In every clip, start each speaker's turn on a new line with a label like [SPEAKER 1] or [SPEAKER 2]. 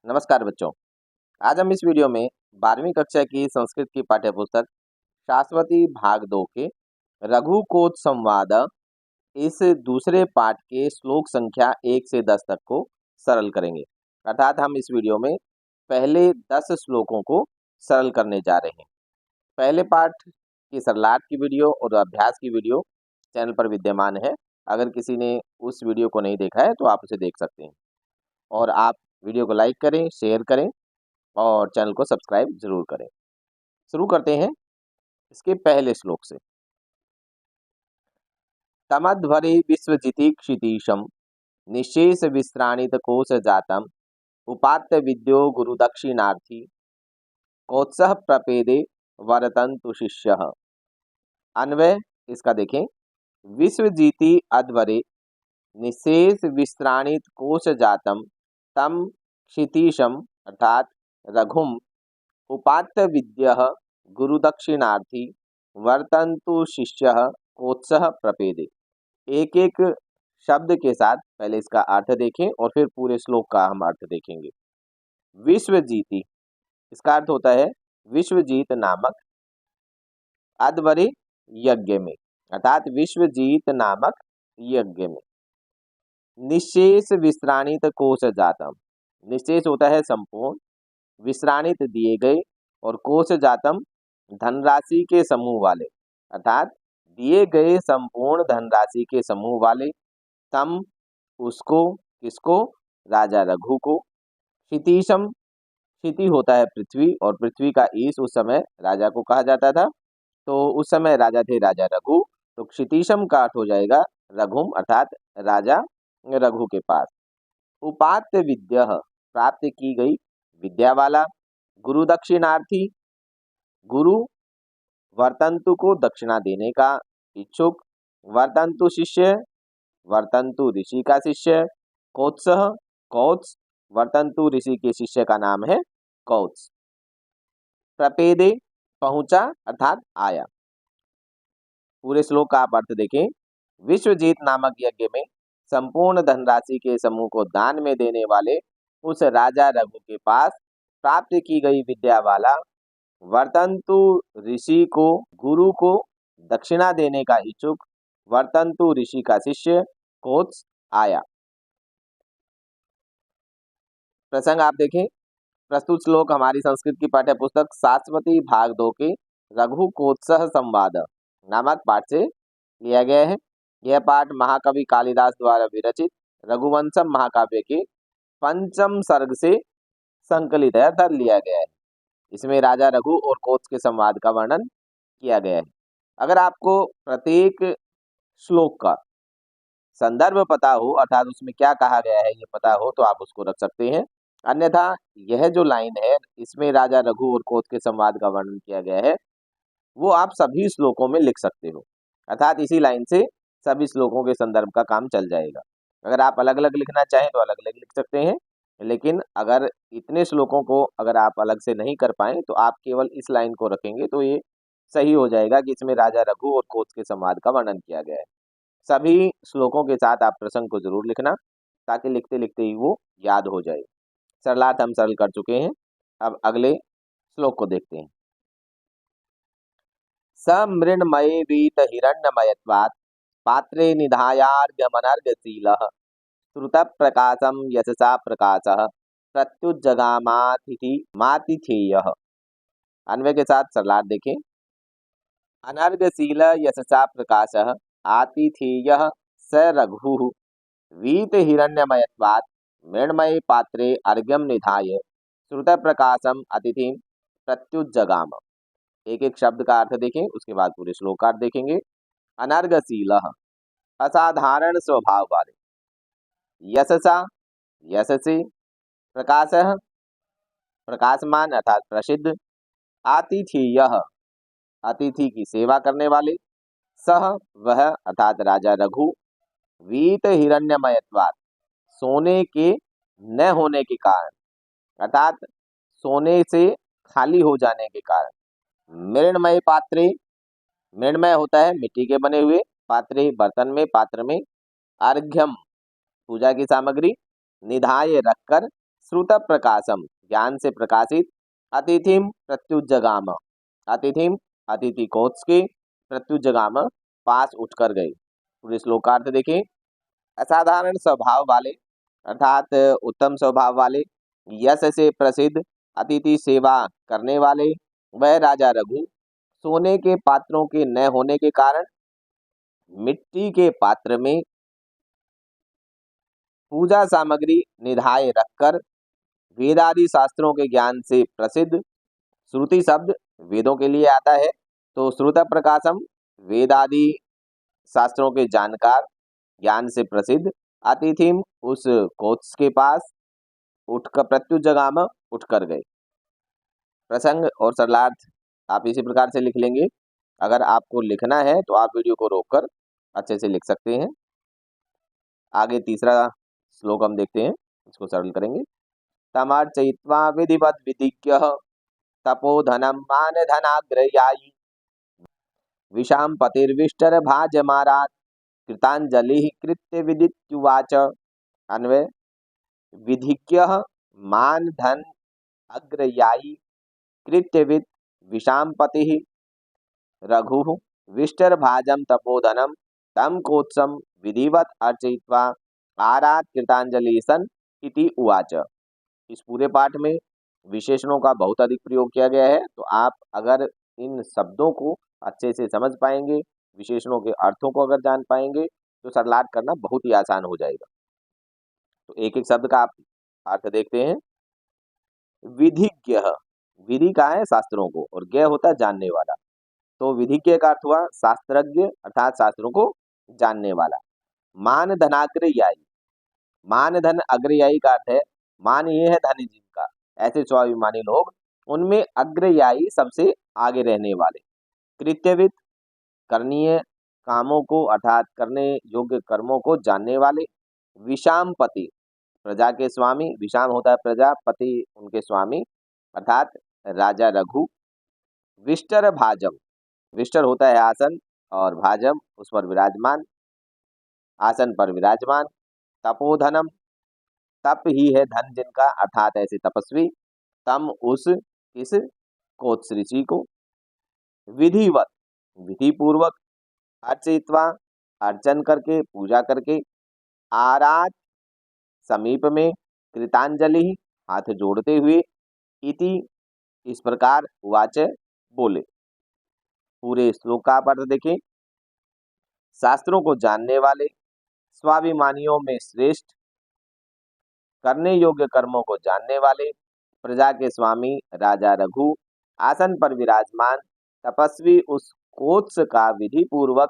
[SPEAKER 1] नमस्कार बच्चों। आज हम इस वीडियो में 12वीं कक्षा की संस्कृत की पाठ्यपुस्तक शाश्वती भाग 2 के रघुकोट संवाद इस दूसरे पाठ के श्लोक संख्या 1 से 10 तक को सरल करेंगे। अर्थात हम इस वीडियो में पहले 10 श्लोकों को सरल करने जा रहे हैं। पहले पाठ की सरलार्थ की वीडियो और अभ्यास की वीडियो चैनल पर विद्यमान है। अगर किसी ने उस वीडियो को नहीं देखा है तो आप उसे देख सकते हैं। और आप वीडियो को लाइक करें, शेयर करें और चैनल को सब्सक्राइब जरूर करें। शुरू करते हैं इसके पहले श्लोक से। तमध्वरे विश्वजिति क्षितीशम निशेष विश्राणित कोश जातम उपात्त विद्यो गुरु दक्षिणार्थी कौत्सह प्रपेदे वरतंतु शिष्य। अन्वय इसका देखें। विश्वजीति अध्वरे निशेष विश्राणित कोश जातम तम क्षितीशम अर्थात रघुम उपात्त विद्य गुरुदक्षिणार्थी वर्तन्तु शिष्य कोत्सह प्रपेदे। एक एक शब्द के साथ पहले इसका अर्थ देखें और फिर पूरे श्लोक का हम अर्थ देखेंगे। विश्वजीति इसका अर्थ होता है विश्वजीत नामक अध्वरे यज्ञ में, अर्थात विश्वजीत नामक यज्ञ में। निशेष विश्राणित कोश जातम, निशेष होता है संपूर्ण, विश्राणित दिए गए और कोश जातम धनराशि के समूह वाले, अर्थात दिए गए संपूर्ण धनराशि के समूह वाले। तम उसको, किसको? राजा रघु को। क्षितीशम, क्षिति होता है पृथ्वी और पृथ्वी का ईश उस समय राजा को कहा जाता था। तो उस समय राजा थे राजा रघु, तो क्षितीशम का अर्थ हो जाएगा रघुम, अर्थात राजा रघु के पास। उपात्त विद्या प्राप्त की गई विद्या वाला। गुरु दक्षिणार्थी, गुरु वर्तंतु को दक्षिणा देने का इच्छुक। वर्तंतु शिष्य, वर्तंतु ऋषि का शिष्य। कौत्सह, कौत्स वर्तंतु ऋषि के शिष्य का नाम है कौत्स। प्रपेदे पहुंचा अर्थात आया। पूरे श्लोक का आप अर्थ देखें। विश्वजीत नामक यज्ञ में संपूर्ण धनराशि के समूह को दान में देने वाले उस राजा रघु के पास प्राप्त की गई विद्या वाला वर्तंतु ऋषि को, गुरु को दक्षिणा देने का इच्छुक वर्तंतु ऋषि का शिष्य कोत्स आया। प्रसंग आप देखें। प्रस्तुत श्लोक हमारी संस्कृत की पाठ्यपुस्तक शाश्वती भाग 2 के रघु कोत्सह संवाद नामक पाठ से लिया गया है। यह पाठ महाकवि कालिदास द्वारा विरचित रघुवंशम महाकाव्य के 5म सर्ग से संकलित है अर्थात लिया गया है। इसमें राजा रघु और कोत्स के संवाद का वर्णन किया गया है। अगर आपको प्रत्येक श्लोक का संदर्भ पता हो, अर्थात उसमें क्या कहा गया है ये पता हो, तो आप उसको रख सकते हैं। अन्यथा यह जो लाइन है इसमें राजा रघु और कोत्स के संवाद का वर्णन किया गया है, वो आप सभी श्लोकों में लिख सकते हो। अर्थात इसी लाइन से सभी श्लोकों के संदर्भ का काम चल जाएगा। अगर आप अलग अलग लिखना चाहें तो अलग अलग लिख सकते हैं, लेकिन अगर इतने श्लोकों को अगर आप अलग से नहीं कर पाए तो आप केवल इस लाइन को रखेंगे तो ये सही हो जाएगा कि इसमें राजा रघु और कोत्स के संवाद का वर्णन किया गया है। सभी श्लोकों के साथ आप प्रसंग को जरूर लिखना, ताकि लिखते लिखते ही वो याद हो जाए। सरलार्थ हम सरल कर चुके हैं। अब अगले श्लोक को देखते हैं। समृण्मये वीत हिरण्यमयत्वात् पात्रे निधायार्घ्यमनर्घशीलः श्रुत प्रकाशम यशसा प्रकाशः प्रत्युज्जगामातिथि मातिथेयः। अन्वय के साथ सरलार्थ देखें। अनर्घशील यशसा प्रकाशः आतिथेयः स रघुः वीत हिरण्यमयत्वात् मृण्मये पात्रे अर्घ्यम निधाय श्रुत प्रकाशम अतिथिम प्रत्युज्जगाम। एक एक शब्द का अर्थ देखें, उसके बाद पूरे श्लोक का अर्थ देखेंगे। अनर्घशील असाधारण स्वभाव वाले, यशसा यश से, प्रकाशः प्रकाशमान अर्थात प्रसिद्ध, आतिथेय अतिथि की सेवा करने वाले, सह वह अर्थात राजा रघु, वीत हिरण्यमयत्वात् सोने के न होने के कारण, अर्थात सोने से खाली हो जाने के कारण। मृण्मय पात्रे, मृण्मय होता है मिट्टी के बने हुए, पात्रे बर्तन में, पात्र में, अर्घ्यम पूजा की सामग्री, निधाय रखकर, श्रुत प्रकाशम ज्ञान से प्रकाशित अतिथिम प्रत्युजगाम अतिथिम अतिथि कोत्स के प्रत्युजगाम पास उठकर गए। पूरे श्लोकार्थ देखें। असाधारण स्वभाव वाले अर्थात उत्तम स्वभाव वाले, यश से प्रसिद्ध, अतिथि सेवा करने वाले वह राजा रघु सोने के पात्रों के न होने के कारण मिट्टी के पात्र में पूजा सामग्री निधाए रखकर वेदादि शास्त्रों के ज्ञान से प्रसिद्ध, श्रुति शब्द वेदों के लिए आता है, तो श्रुत प्रकाशम वेदादि शास्त्रों के जानकार, ज्ञान से प्रसिद्ध, अतिथिम उस कोत्स के पास उठकर प्रत्युजगाम उठकर गए। प्रसंग और सरलार्थ आप इसी प्रकार से लिख लेंगे। अगर आपको लिखना है तो आप वीडियो को रोककर अच्छे से लिख सकते हैं। आगे तीसरा श्लोक हम देखते हैं, इसको सरल करेंगे। तमर्चयित्वा विधिवत विधिज्ञ तपोधनम मान धनाग्रयायी विषाम पतिर्विष्टर भाजमारात कृतांजलि कृत्य विदित्युवाच। अन्वय विधिज्ञ मान धन अग्रयायी कृत्यविद विषाम पति रघु विष्टर भाजम तपोधनम तम कोत्सम विधिवत अर्चयित्वा आरात कृतांजलि सन इति उवाच। इस पूरे पाठ में विशेषणों का बहुत अधिक प्रयोग किया गया है, तो आप अगर इन शब्दों को अच्छे से समझ पाएंगे, विशेषणों के अर्थों को अगर जान पाएंगे, तो सरलार्थ करना बहुत ही आसान हो जाएगा। तो एक एक शब्द का आप अर्थ देखते हैं। विधिज्ञ, विधि का है शास्त्रों को, और ज्ञ होता है जानने वाला। तो विधिज्ञ का अर्थ हुआ शास्त्रज्ञ अर्थात शास्त्रों को जानने वाला। मान धनाग्रयायी, मान धन अग्रयायी का अर्थ है मान ये है धनी जिनका, ऐसे स्वाभिमानी लोग, उनमें अग्रयायी सबसे आगे रहने वाले। कृत्यविद, करणीय कामों को अर्थात करने योग्य कर्मों को जानने वाले। विषाम पति, प्रजा के स्वामी, विषाम होता है प्रजा, पति उनके स्वामी अर्थात राजा रघु। विष्टर भाजम, विष्टर होता है आसन और भाजम उस पर विराजमान, आसन पर विराजमान। तपोधनम, तप ही है धन जिनका अर्थात ऐसे तपस्वी। तम उस इस कोत्स ऋषि को। विधिवत, विधि पूर्वक। अर्चयित्वा, अर्चन करके पूजा करके। आरात, समीप में। कृतांजलि, हाथ जोड़ते हुए। इति, इस प्रकार। उवाच, बोले। पूरे श्लोक का अर्थ देखें। शास्त्रों को जानने वाले, स्वाभिमानियों में श्रेष्ठ, करने योग्य कर्मों को जानने वाले, प्रजा के स्वामी राजा रघु, आसन पर विराजमान, तपस्वी उस कोत्स का विधि पूर्वक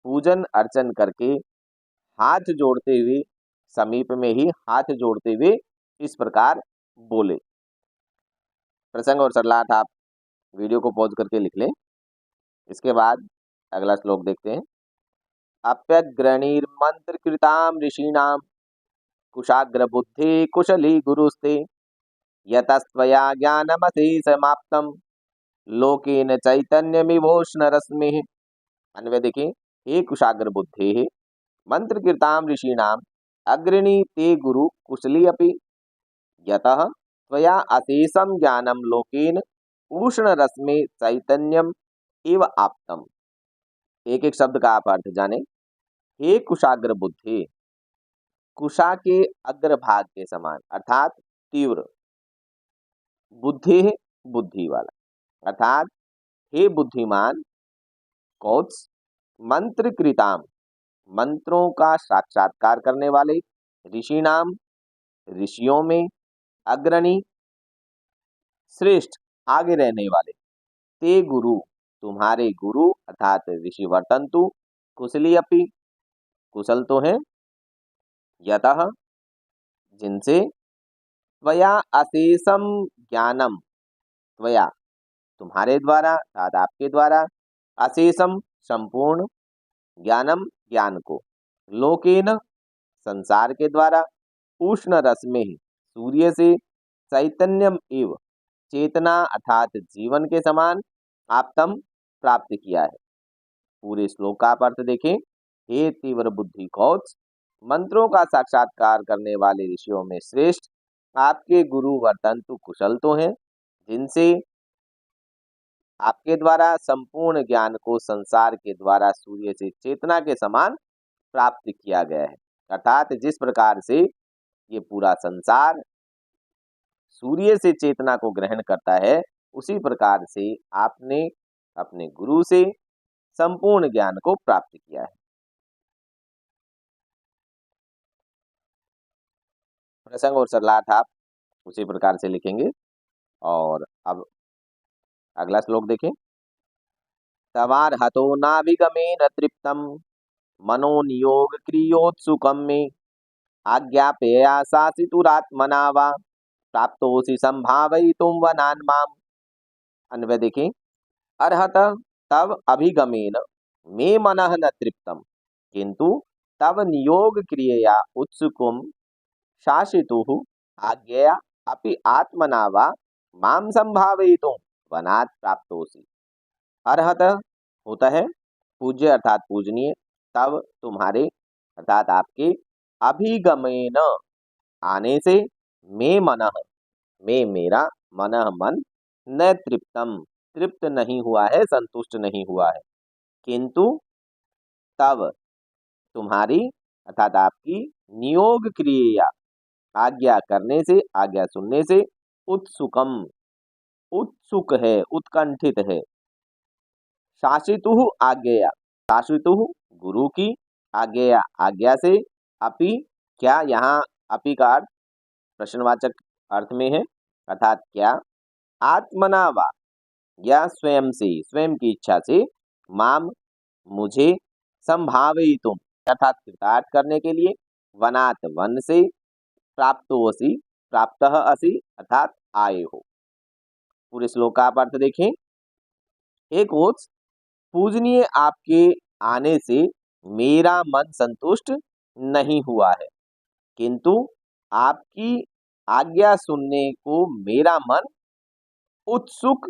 [SPEAKER 1] पूजन अर्चन करके, हाथ जोड़ते हुए, समीप में ही हाथ जोड़ते हुए इस प्रकार बोले। प्रसंग और सरलार्थ आप वीडियो को पॉज करके लिख लें। इसके बाद अगला श्लोक देखते हैं। अप्यग्रणीर्मंत्र कृताम ऋषीणाम कुशाग्र बुद्धि कुशली गुरुस्ते यतस्त्वया ज्ञानमसि समाप्तम लोकेन चैतन्यमिवोष्ण रश्मिः। अन्वय देखिए। हे कुशाग्र बुद्धि मंत्र कीर्ताम ऋषीणाम अग्रणी ते गुरु कुशली अपि यतः त्वया अशेषम ज्ञानम लोकेन उष्ण रश्मि चैतन्यम इव आप्तम। एक एक शब्द का आप अर्थ जाने। हे कुशाग्र बुद्धि, कुशा के अग्रभाग के समान अर्थात तीव्र। बुद्धि, बुद्धि वाला अर्थात हे बुद्धिमान कौत्स। मंत्र कृताम, मंत्रों का साक्षात्कार करने वाले। ऋषिनाम, ऋषियों में। अग्रणी, श्रेष्ठ, आगे रहने वाले। ते गुरु, तुम्हारे गुरु अर्थात ऋषि वर्तंतु। कुशली अपि, कुशल तो है। यतः, जिनसे। त्वया अशेषम ज्ञानम, त्वया तुम्हारे द्वारा अर्थात आपके द्वारा। अशेषम संपूर्ण। ज्ञानम ज्ञान को। लोकेन संसार के द्वारा। उष्ण रश्मि सूर्य से। चैतन्यम एव चेतना अर्थात जीवन के समान। आप्तम प्राप्त किया है। पूरे श्लोक का अर्थ देखें। हे तीव्र बुद्धि कौत्स, मंत्रों का साक्षात्कार करने वाले ऋषियों में श्रेष्ठ, आपके गुरु वर्तंतु कुशल तो हैं, जिनसे आपके द्वारा संपूर्ण ज्ञान को संसार के द्वारा सूर्य से चेतना के समान प्राप्त किया गया है। अर्थात जिस प्रकार से ये पूरा संसार सूर्य से चेतना को ग्रहण करता है, उसी प्रकार से आपने अपने गुरु से संपूर्ण ज्ञान को प्राप्त किया है। प्रसंग और सरलार्थ आप उसी प्रकार से लिखेंगे। और अब अगला श्लोक देखें। तवार्हतो नाभिगमेन तृप्तम मनोनियोग क्रियोत्सुकम में आज्ञापेया शासितुरात्मना वा प्राप्तोसि संभावयितुं वनान् माम। अन्वय देखें। अर्हत तव अभिगमेन मे मनः न तृप्तम किंतु तव नियोग क्रियया उत्सुकम शासितुः आज्ञया अपि आत्मना वा माम संभावयितुं वनात् प्राप्तोसि। अर्हत होता है पूज्य अर्थात पूजनीय, तब तुम्हारे अर्थात आपके अभिगमेन आने से मे मनः मे मेरा मनः मन न तृप्तम तृप्त नहीं हुआ है, संतुष्ट नहीं हुआ है, किंतु तब तुम्हारी अर्थात आपकी नियोग क्रिया आज्ञा करने से आज्ञा सुनने से उत्सुकम उत्सुक है, उत्कंठित है। शासितुः आज्ञया शासितुः गुरु की आज्ञया आज्ञा से अपि क्या यहाँ अपि का अर्थ प्रश्नवाचक अर्थ में है, अर्थात क्या आत्मना वा या स्वयं से स्वयं की इच्छा से माम मुझे संभावयितुम अर्थात कृतार्थ करने के लिए वनात् वन से प्राप्तोसि प्राप्तः असि अर्थात आए हो। पूरे श्लोक का आप अर्थ देखें। एक ओर पूजनीय आपके आने से मेरा मन संतुष्ट नहीं हुआ है, किंतु आपकी आज्ञा सुनने को मेरा मन उत्सुक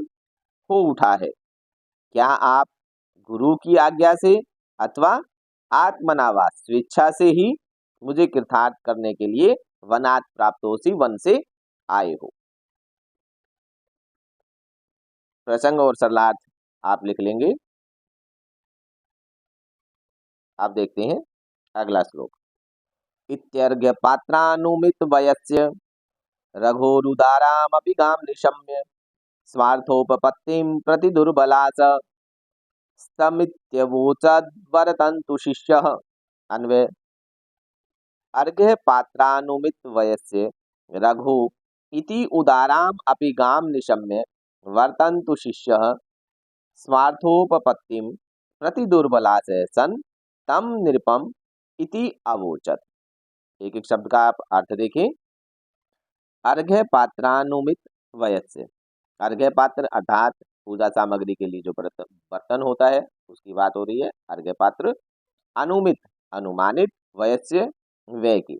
[SPEAKER 1] हो उठा है। क्या आप गुरु की आज्ञा से अथवा आत्मनावा स्वेच्छा से ही मुझे कृतार्थ करने के लिए वनात् प्राप्तोसि वन से आए हो। प्रसंग और सरलार्थ आप लिख लेंगे। आप देखते हैं अगला श्लोक। इत्यर्घ्य पात्रानुमित वयस्य रघोरुदारामपि गां निशम्य स्वार्थोपपत्तिं प्रति दुर्बलास स्तमित्यवोचद्वरतन्तु शिष्यः। अन्वय। अर्घ्य पात्रानुमित वयस्य रघु इति उदाराम अपि गां निशम्य वर्तन्तु शिष्यः स्वार्थोपपत्तिं प्रति दुर्बलास सन तम नृपम इति अवोचत। एक एक शब्द का आप अर्थ देखें। अर्घ्य पात्रानुमित वयस्य, अर्घ्य पात्र अर्थात पूजा सामग्री के लिए जो बर्तन होता है उसकी बात हो रही है। अर्घ्य पात्र अनुमित अनुमानित वयस्य व्यय की,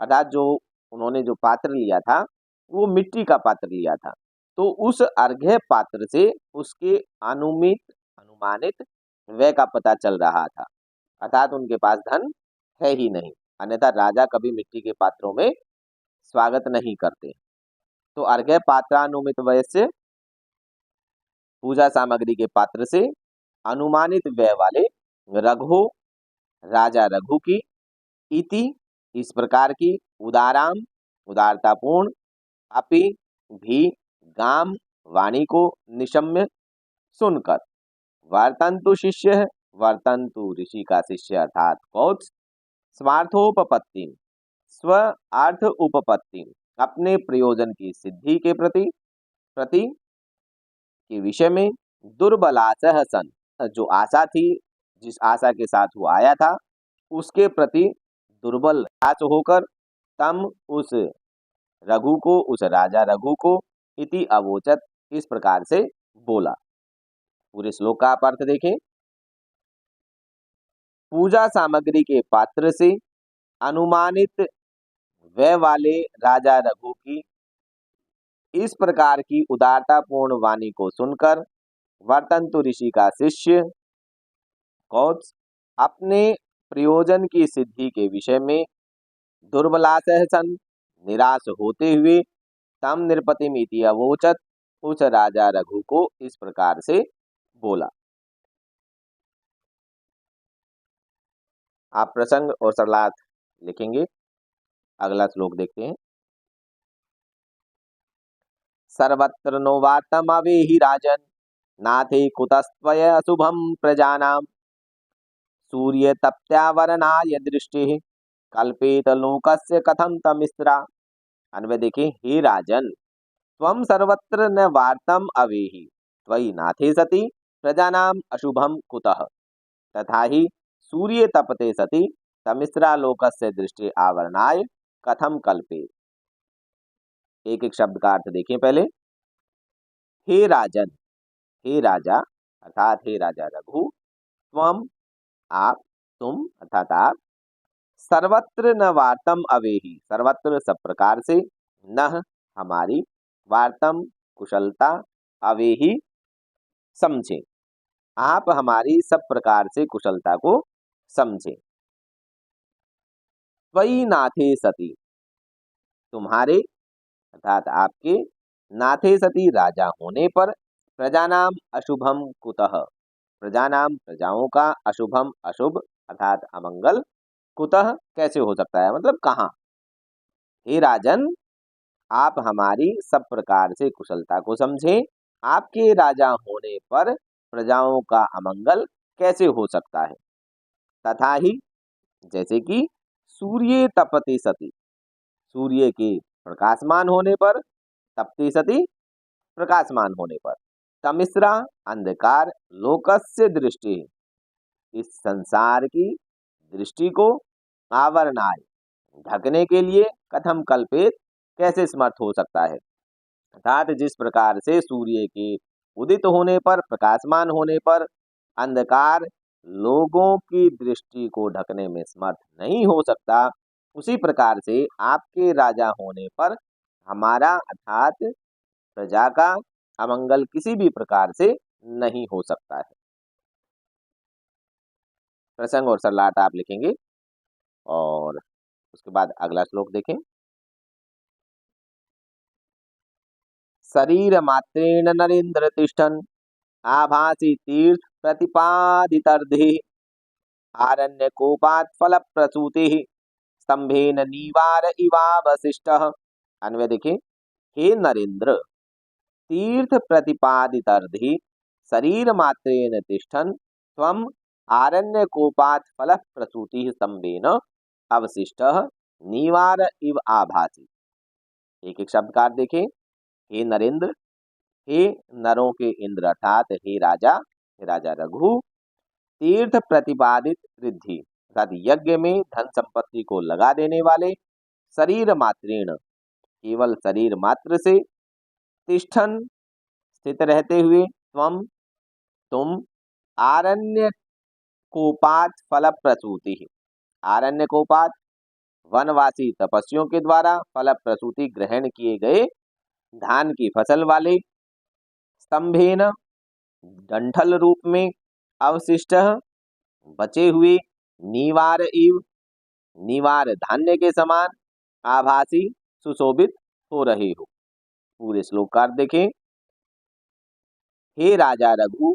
[SPEAKER 1] अर्थात जो उन्होंने जो पात्र लिया था वो मिट्टी का पात्र लिया था, तो उस अर्घ्य पात्र से उसके अनुमित अनुमानित व्यय का पता चल रहा था। अर्थात उनके पास धन है ही नहीं, अन्यथा राजा कभी मिट्टी के पात्रों में स्वागत नहीं करते। तो अर्घ्य पात्रानुमित वयस्य पूजा सामग्री के पात्र से अनुमानित व्यय वाले रघु राजा रघु की इति इस प्रकार की उदाराम उदारतापूर्ण अपि भी गाम वाणी को निशम्य सुनकर वर्तंतु शिष्य वर्तंतु ऋषि का शिष्य अर्थात कौत्स स्वार्थोपपत्ति स्व अर्थ उपपत्ति अपने प्रयोजन की सिद्धि के प्रति प्रति के विषय में दुर्बलासह सन जो आशा थी, जिस आशा के साथ वो आया था उसके प्रति दुर्बल होकर तम उस रघु को उस राजा रघु को इति अवोचत इस प्रकार से बोला। पूरे श्लोक का आप अर्थ देखें। पूजा सामग्री के पात्र से अनुमानित व्यय वाले राजा रघु की इस प्रकार की उदारतापूर्ण वाणी को सुनकर वर्तंतु ऋषि का शिष्य कौत्स अपने प्रयोजन की सिद्धि के विषय में दुर्बलासह सन निराश होते हुए तम नृपतिमिति अवोचत, उस राजा रघु को इस प्रकार से बोला। आप प्रसंग और सरलार्थ लिखेंगे। अगला श्लोक देखते हैं। सर्वत्र नो वार्तम अवेहि राजन, नाथे कुतस्त्वय अशुभम प्रजानाम, सूर्य तप्त्यावरणाय दृष्टि, कल्पेत लोकस्य कथम तमिस्रा। अन्वय देखिए, हे राजन, त्वं सर्वत्र न वार्तम अवेहि, त्वयि नाथे सति प्रजानाम अशुभम कुतः, तथा ही सूर्य तपते सति तमिस्रा लोकस्य दृष्टि आवरणाय कथम कल्पे। एक एक शब्द का अर्थ देखिए पहले। हे राजन, हे राजा अर्थात हे राजा रघु, त्वम आप, तुम अर्थात आप, सर्वत्र न वार्तम अवेहि सर्वत्र सब प्रकार से, न हमारी, वार्तम कुशलता, अवेहि समझे, आप हमारी सब प्रकार से कुशलता को समझे। त्वयि नाथे सति, तुम्हारे अर्थात आपके, नाथे सति राजा होने पर, प्रजानाम अशुभम कुतः, प्रजानाम प्रजाओं का, अशुभम अशुभ अर्थात अमंगल, कुतः कैसे हो सकता है, मतलब कहाँ। हे राजन, आप हमारी सब प्रकार से कुशलता को समझे, आपके राजा होने पर प्रजाओं का अमंगल कैसे हो सकता है। तथा ही जैसे कि सूर्य तपति सति, सूर्य के प्रकाशमान होने पर, तपति सति प्रकाशमान होने पर, तमिस्रा अंधकार, लोकस्य दृष्टि इस संसार की दृष्टि को, आवरणाय ढकने के लिए, कथम कल्पित कैसे समर्थ हो सकता है। अर्थात जिस प्रकार से सूर्य के उदित होने पर, प्रकाशमान होने पर अंधकार लोगों की दृष्टि को ढकने में समर्थ नहीं हो सकता, उसी प्रकार से आपके राजा होने पर हमारा अर्थात प्रजा का अमंगल किसी भी प्रकार से नहीं हो सकता है। प्रसंग और सरलार्थ आप लिखेंगे और उसके बाद अगला श्लोक देखें। शरीर मात्रेण नरेंद्र तिष्ठन, आभासी तीर्थ प्रतिपादितर्धि, आरण्य कोपात फल प्रसूति, स्तंभेन नीवार इवावशिष्टः। अन्वय देखें, हे नरेंद्र, तीर्थ प्रतिपादितर्धि शरीर मात्रेण तिष्ठन, त्वम आरण्य कोपात फल प्रसूति स्तंभेन अवशिष्टः नीवार इव आभासी। एक एक शब्द का अर्थ देखें। हे नरेंद्र, हे नरों के इंद्र अर्थात हे राजा रघु, तीर्थ प्रतिपादित रिद्धि अर्थात यज्ञ में धन संपत्ति को लगा देने वाले, शरीर मात्रेण केवल शरीर मात्र से, तिष्ठन स्थित रहते हुए, त्वम तुम, आरण्य कोपात फल प्रसूति, आरण्य कोपात वनवासी तपस्वियों के द्वारा फल प्रसूति ग्रहण किए गए धान की फसल वाले, स्तंभेन डंठल रूप में, अवशिष्ट बचे हुए, नीवार इव नीवार धान्य के समान, आभासी सुशोभित हो रहे हो। पूरे श्लोक का अर्थ देखें। हे राजा रघु,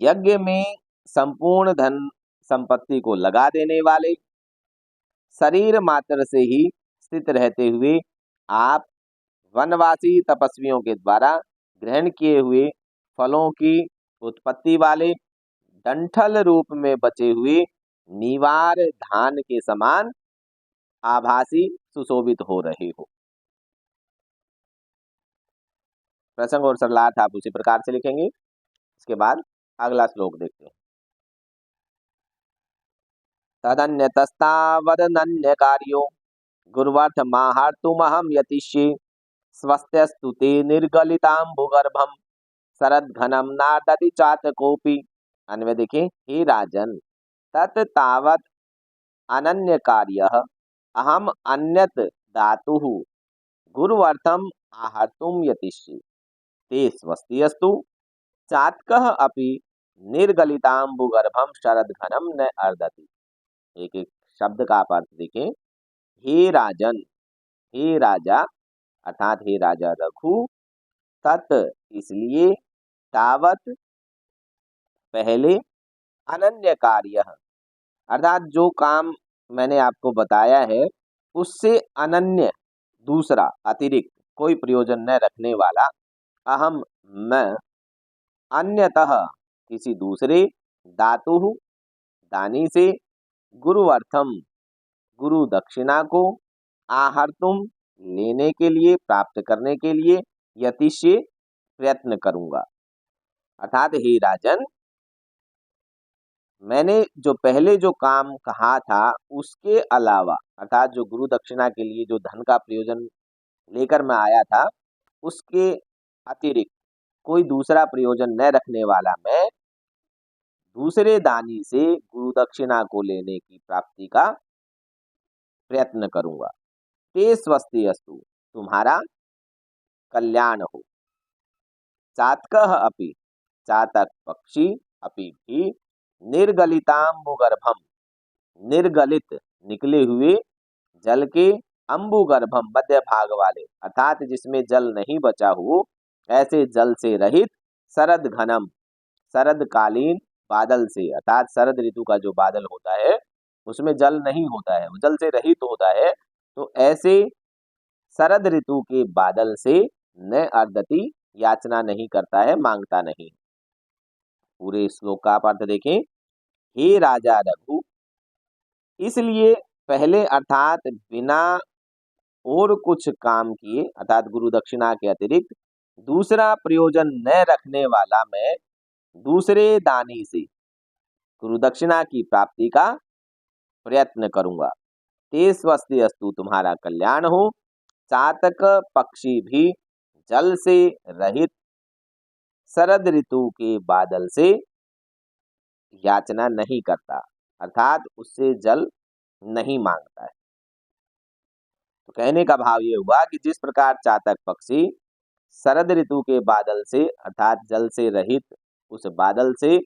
[SPEAKER 1] यज्ञ में संपूर्ण धन संपत्ति को लगा देने वाले, शरीर मात्र से ही स्थित रहते हुए आप वनवासी तपस्वियों के द्वारा ग्रहण किए हुए फलों की उत्पत्ति वाले, डंठल रूप में बचे हुए नीवार धान के समान आभासी सुशोभित हो रहे हो। प्रसंग और सरलार्थ आप उसी प्रकार से लिखेंगे। इसके बाद अगला श्लोक देखते हैं। तदन्यतस्तावदनन्य कार्यो गुरुवर्थ माहार्तुमहं यतिष्ये, स्वस्त्यस्तु ते निर्गलिताम्बुगर्भम शरद्घनम नादति चातकोपि। अन्वय देखें, हे राजन, तत् तावत अनन्य कार्यः अहम अन्यत दातुः गुरुवर्थम आहर्तुम यतिष्ये, ते स्वस्तियस्तु चातकः अपि निर्गलिताम्बुगर्भम शरद्घनम न अर्दति। एक एक शब्द का आप अर्थ देखें। हे राजन, हे राजा अर्थात हे राजा रघु, तत् इसलिए, तावत पहले, अनन्य कार्य अर्थात जो काम मैंने आपको बताया है उससे अनन्य दूसरा अतिरिक्त कोई प्रयोजन न रखने वाला, अहम मैं, अन्यतः किसी दूसरे, दातु दानी से, गुरुअर्थम गुरु दक्षिणा को, आहर्तुम लेने के लिए, प्राप्त करने के लिए, यतिष्य प्रयत्न करूंगा। अर्थात हे राजन, मैंने जो पहले जो काम कहा था उसके अलावा अर्थात जो गुरु दक्षिणा के लिए जो धन का प्रयोजन लेकर मैं आया था उसके अतिरिक्त कोई दूसरा प्रयोजन न रखने वाला मैं दूसरे दानी से गुरु दक्षिणा को लेने की प्राप्ति का प्रयत्न करूंगा। ते स्वस्ति अस्तु, तुम्हारा कल्याण हो। चातकः अपि, चातक पक्षी, अपि भी, निर्गलिताम्बुगर्भम, निर्गलित निकले हुए जल के, अम्बुगर्भम मध्य भाग वाले अर्थात जिसमें जल नहीं बचा हो ऐसे जल से रहित, शरद घनम शरदकालीन बादल से अर्थात शरद ऋतु का जो बादल होता है उसमें जल नहीं होता है, वो जल से रहित होता है, तो ऐसे शरद ऋतु के बादल से न अर्दति याचना नहीं करता है, मांगता नहीं। पूरे श्लोक का आप अर्थ देखें, हे राजा रघु, इसलिए पहले अर्थात बिना और कुछ काम किए अर्थात गुरु दक्षिणा के अतिरिक्त दूसरा प्रयोजन न रखने वाला मैं दूसरे दानी से गुरु दक्षिणा की प्राप्ति का प्रयत्न करूंगा। ते स्वस्ति अस्तु, तुम्हारा कल्याण हो। चातक पक्षी भी जल से रहित शरद ऋतु के बादल से याचना नहीं करता अर्थात उससे जल नहीं मांगता है। तो कहने का भाव ये हुआ कि जिस प्रकार चातक पक्षी शरद ऋतु के बादल से अर्थात जल से रहित उस बादल से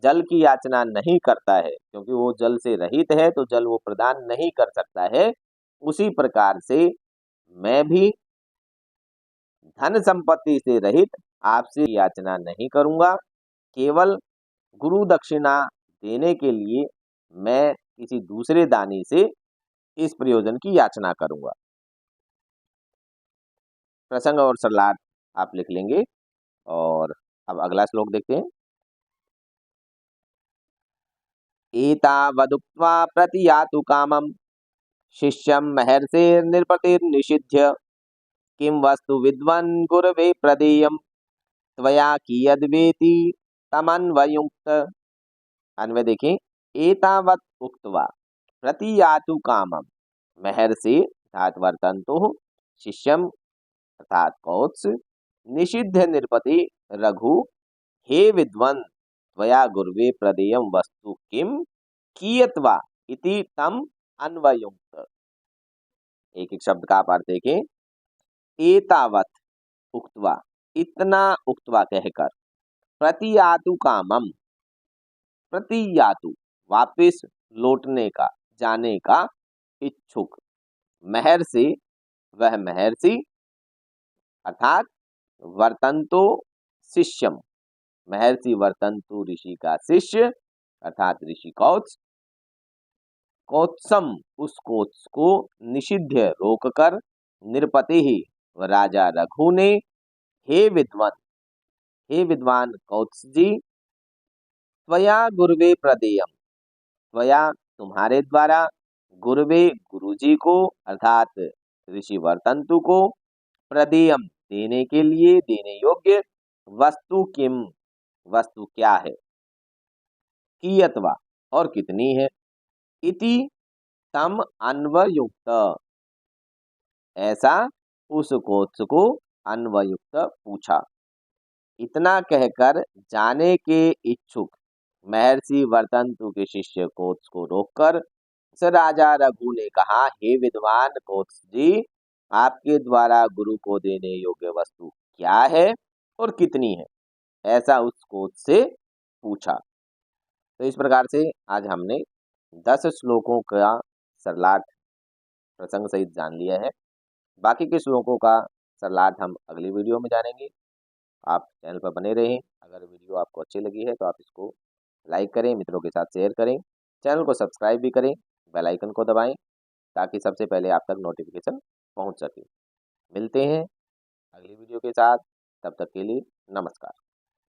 [SPEAKER 1] जल की याचना नहीं करता है क्योंकि वो जल से रहित है तो जल वो प्रदान नहीं कर सकता है, उसी प्रकार से मैं भी धन संपत्ति से रहित आपसे याचना नहीं करूंगा, केवल गुरु दक्षिणा देने के लिए मैं किसी दूसरे दानी से इस प्रयोजन की याचना करूंगा। प्रसंग और सरलार्थ आप लिख लेंगे। और अब अगला श्लोक देखते हैं। एतावदुक्त्वा प्रतियातु कामं शिष्यं महर्षिर्नृपतिर्निषिध्य किं वस्तु विद्वन् गुरवे प्रदेयं त्वया कियद्वेति तमन्वयुक्त। अन्वय देखें, एतावत उक्त्वा प्रतियातु कामं महर्षि अर्थात वर्तन्तु, शिष्यम अर्थात कौत्स, निषिध्य नृपति रघु, हे विद्वन् त्वया गुरुवे प्रदेयं वस्तु किम कियत्वा इति तम अन्वयुक्त। एक एक शब्द का आप अर्थ देखें। एतावत उक्त्वा इतना उक्त्वा कहकर, प्रतियातु कामम प्रतियातु वापिस लौटने का जाने का इच्छुक, महर्षि वह महर्षि अर्थात वर्तंतो शिष्यम महर्षि वर्तंतु ऋषि का शिष्य अर्थात ऋषि कौत्स, कौत्सम उस कौत्स को निषिध्य रोककर, नृपति ही व राजा रघु ने, हे विद्वान हे विद्वान कौत्स जी, त्वया गुरुवे प्रदेयम त्वया तुम्हारे द्वारा, गुरुवे गुरुजी को अर्थात ऋषि वर्तंतु को, प्रदेयम देने के लिए देने योग्य, वस्तु किम वस्तु क्या है, कियत्वा और कितनी है, इति तम अन्वयुक्त ऐसा उस कोत्स को अन्वयुक्त पूछा। इतना कहकर जाने के इच्छुक महर्षि वर्तंतु के शिष्य कोत्स को रोककर उस राजा रघु ने कहा, हे विद्वान कोत्स जी, आपके द्वारा गुरु को देने योग्य वस्तु क्या है और कितनी है, ऐसा उस कोत्स से पूछा। तो इस प्रकार से आज हमने 10 श्लोकों का सरलार्थ प्रसंग सहित जान लिया है। बाकी के श्लोकों का सरलार्थ हम अगली वीडियो में जानेंगे। आप चैनल पर बने रहें। अगर वीडियो आपको अच्छी लगी है तो आप इसको लाइक करें, मित्रों के साथ शेयर करें, चैनल को सब्सक्राइब भी करें, बेल आइकन को दबाएं ताकि सबसे पहले आप तक नोटिफिकेशन पहुंच सके। मिलते हैं अगली वीडियो के साथ, तब तक के लिए नमस्कार।